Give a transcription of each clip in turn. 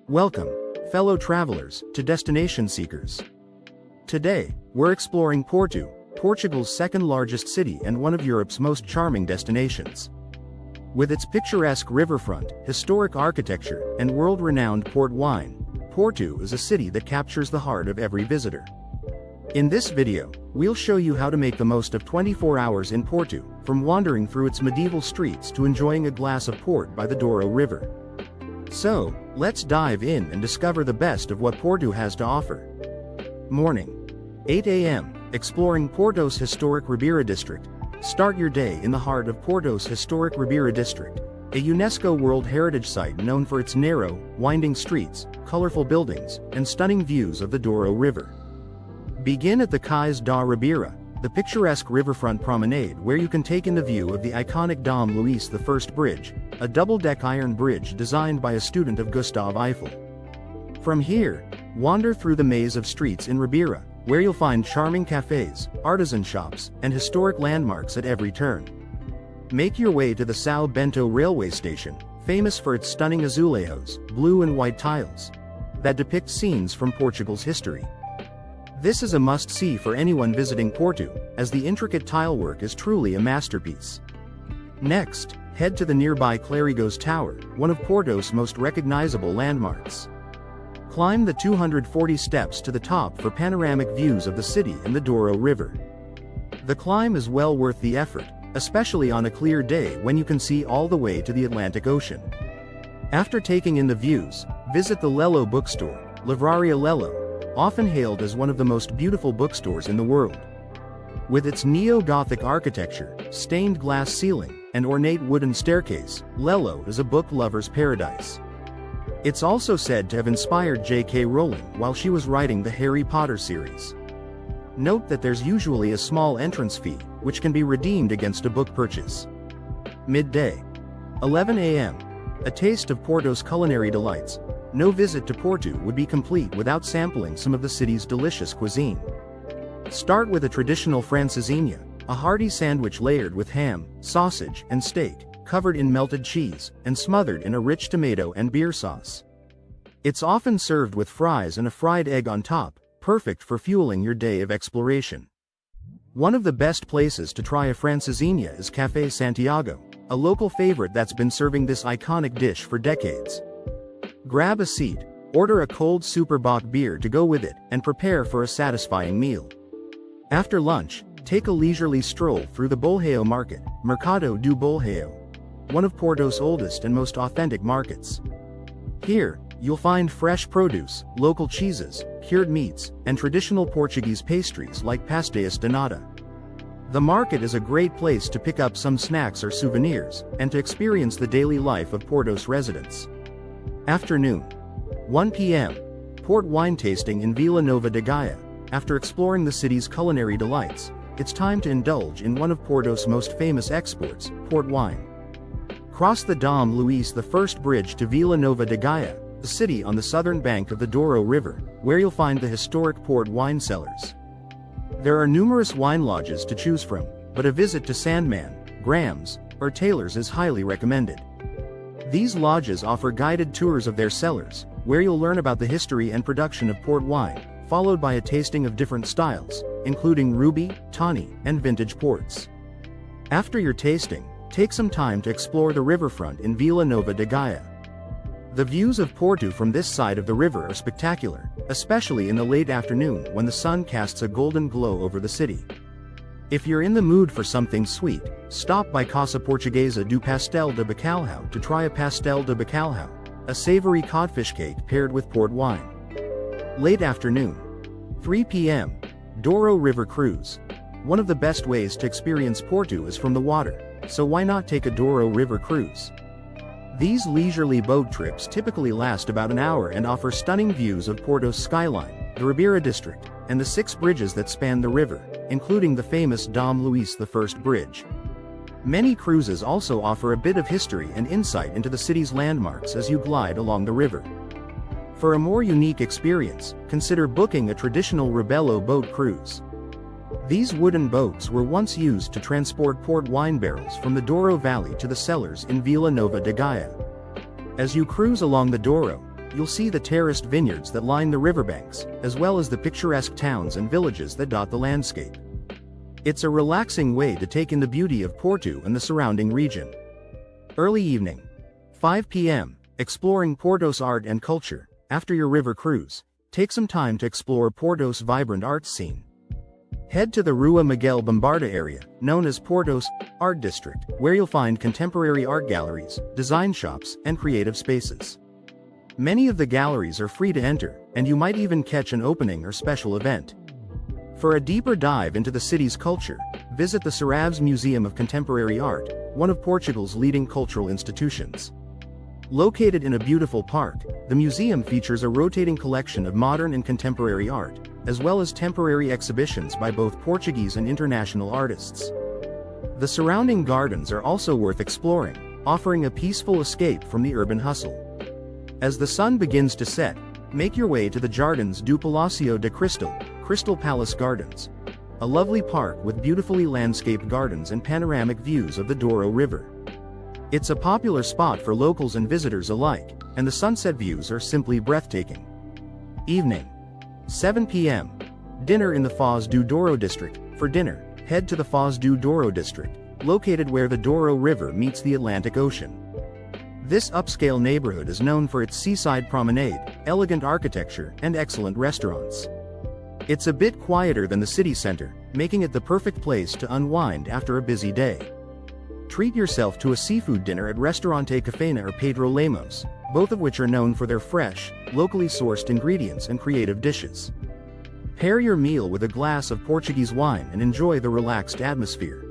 Welcome, fellow travelers, to Destination Seekers. Today, we're exploring Porto, Portugal's second-largest city and one of Europe's most charming destinations. With its picturesque riverfront, historic architecture, and world-renowned port wine, Porto is a city that captures the heart of every visitor. In this video, we'll show you how to make the most of 24 hours in Porto, from wandering through its medieval streets to enjoying a glass of port by the Douro River. So, let's dive in and discover the best of what Porto has to offer. Morning. 8 a.m. Exploring Porto's historic Ribeira district. Start your day in the heart of Porto's historic Ribeira district, a UNESCO World Heritage Site known for its narrow, winding streets, colorful buildings, and stunning views of the Douro River. Begin at the Cais da Ribeira, the picturesque riverfront promenade where you can take in the view of the iconic Dom Luís I Bridge, a double-deck iron bridge designed by a student of Gustave Eiffel. From here, wander through the maze of streets in Ribeira, where you'll find charming cafes, artisan shops, and historic landmarks at every turn. Make your way to the São Bento railway station, famous for its stunning azulejos, blue and white tiles, that depict scenes from Portugal's history. This is a must-see for anyone visiting Porto, as the intricate tilework is truly a masterpiece. Next, head to the nearby Clérigos Tower, one of Porto's most recognizable landmarks. Climb the 240 steps to the top for panoramic views of the city and the Douro River. The climb is well worth the effort, especially on a clear day when you can see all the way to the Atlantic Ocean. After taking in the views, visit the Lello bookstore, Livraria Lello, often hailed as one of the most beautiful bookstores in the world. With its neo-Gothic architecture, stained glass ceiling, and ornate wooden staircase, Lello is a book lover's paradise. It's also said to have inspired J.K. Rowling while she was writing the Harry Potter series. Note that there's usually a small entrance fee, which can be redeemed against a book purchase. Midday. 11 a.m. A taste of Porto's culinary delights. No visit to Porto would be complete without sampling some of the city's delicious cuisine. Start with a traditional francesinha, a hearty sandwich layered with ham, sausage, and steak, covered in melted cheese, and smothered in a rich tomato and beer sauce. It's often served with fries and a fried egg on top, perfect for fueling your day of exploration. One of the best places to try a francesinha is Café Santiago, a local favorite that's been serving this iconic dish for decades. Grab a seat, order a cold Superbock beer to go with it, and prepare for a satisfying meal. After lunch, take a leisurely stroll through the Bolheo market, Mercado do Bolheo, one of Porto's oldest and most authentic markets. Here, you'll find fresh produce, local cheeses, cured meats, and traditional Portuguese pastries like pastéis de nata. The market is a great place to pick up some snacks or souvenirs, and to experience the daily life of Porto's residents. Afternoon. 1 p.m. Port wine tasting in Vila Nova de Gaia. After exploring the city's culinary delights, it's time to indulge in one of Porto's most famous exports, port wine. Cross the Dom Luís I Bridge to Vila Nova de Gaia, the city on the southern bank of the Douro River, where you'll find the historic port wine cellars. There are numerous wine lodges to choose from, but a visit to Sandman, Graham's, or Taylor's is highly recommended. These lodges offer guided tours of their cellars, where you'll learn about the history and production of port wine, followed by a tasting of different styles, including ruby, tawny, and vintage ports. After your tasting, take some time to explore the riverfront in Vila Nova de Gaia. The views of Porto from this side of the river are spectacular, especially in the late afternoon when the sun casts a golden glow over the city. If you're in the mood for something sweet, stop by Casa Portuguesa do Pastel de Bacalhau to try a pastel de bacalhau, a savory codfish cake paired with port wine. Late afternoon. 3 p.m. Douro River Cruise. One of the best ways to experience Porto is from the water, so why not take a Douro River cruise? These leisurely boat trips typically last about an hour and offer stunning views of Porto's skyline, the Ribeira district, and the 6 bridges that span the river, including the famous Dom Luís I Bridge. Many cruises also offer a bit of history and insight into the city's landmarks as you glide along the river. For a more unique experience, consider booking a traditional Rebelo boat cruise. These wooden boats were once used to transport port wine barrels from the Douro Valley to the cellars in Vila Nova de Gaia. As you cruise along the Douro, you'll see the terraced vineyards that line the riverbanks, as well as the picturesque towns and villages that dot the landscape. It's a relaxing way to take in the beauty of Porto and the surrounding region. Early evening. 5 p.m. Exploring Porto's art and culture. After your river cruise, take some time to explore Porto's vibrant arts scene. Head to the Rua Miguel Bombarda area, known as Porto's Art District, where you'll find contemporary art galleries, design shops, and creative spaces. Many of the galleries are free to enter, and you might even catch an opening or special event. For a deeper dive into the city's culture, visit the Saraves Museum of Contemporary Art, one of Portugal's leading cultural institutions. Located in a beautiful park, the museum features a rotating collection of modern and contemporary art, as well as temporary exhibitions by both Portuguese and international artists. The surrounding gardens are also worth exploring, offering a peaceful escape from the urban hustle. As the sun begins to set, make your way to the Jardins do Palácio de Crystal Palace Gardens, a lovely park with beautifully landscaped gardens and panoramic views of the Douro River. It's a popular spot for locals and visitors alike, and the sunset views are simply breathtaking. Evening. 7 p.m. Dinner in the Foz do Douro district. For dinner, head to the Foz do Douro district, located where the Douro River meets the Atlantic Ocean. This upscale neighborhood is known for its seaside promenade, elegant architecture, and excellent restaurants. It's a bit quieter than the city center, making it the perfect place to unwind after a busy day. Treat yourself to a seafood dinner at Restaurante Cafena or Pedro Lemos, both of which are known for their fresh, locally sourced ingredients and creative dishes. Pair your meal with a glass of Portuguese wine and enjoy the relaxed atmosphere.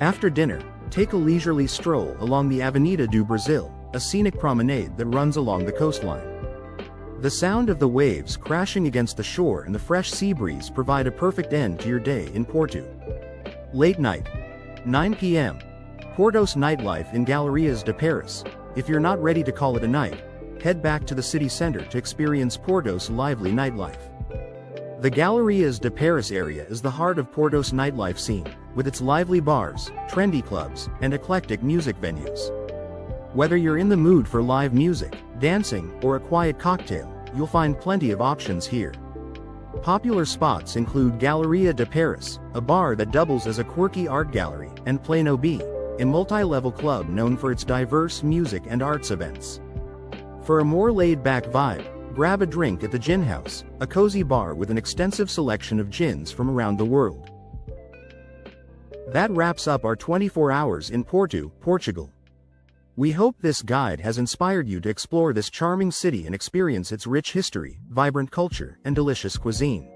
After dinner, take a leisurely stroll along the Avenida do Brasil, a scenic promenade that runs along the coastline. The sound of the waves crashing against the shore and the fresh sea breeze provide a perfect end to your day in Porto. Late night. 9 p.m. Porto's nightlife in Galerias de Paris. If you're not ready to call it a night, head back to the city center to experience Porto's lively nightlife. The Galerias de Paris area is the heart of Porto's nightlife scene, with its lively bars, trendy clubs, and eclectic music venues. Whether you're in the mood for live music, dancing, or a quiet cocktail, you'll find plenty of options here. Popular spots include Galeria de Paris, a bar that doubles as a quirky art gallery, and Plano B, a multi-level club known for its diverse music and arts events. For a more laid-back vibe, grab a drink at the Gin House, a cozy bar with an extensive selection of gins from around the world. That wraps up our 24 hours in Porto, Portugal. We hope this guide has inspired you to explore this charming city and experience its rich history, vibrant culture, and delicious cuisine.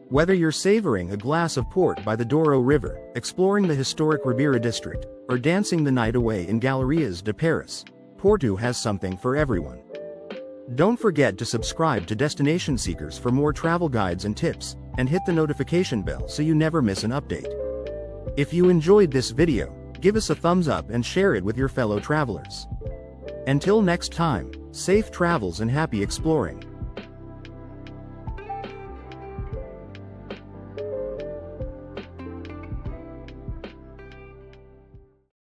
Whether you're savoring a glass of port by the Douro River, exploring the historic Ribeira district, or dancing the night away in Galerias de Paris, Porto has something for everyone. Don't forget to subscribe to Destination Seekers for more travel guides and tips, and hit the notification bell so you never miss an update. If you enjoyed this video, give us a thumbs up and share it with your fellow travelers. Until next time, safe travels and happy exploring.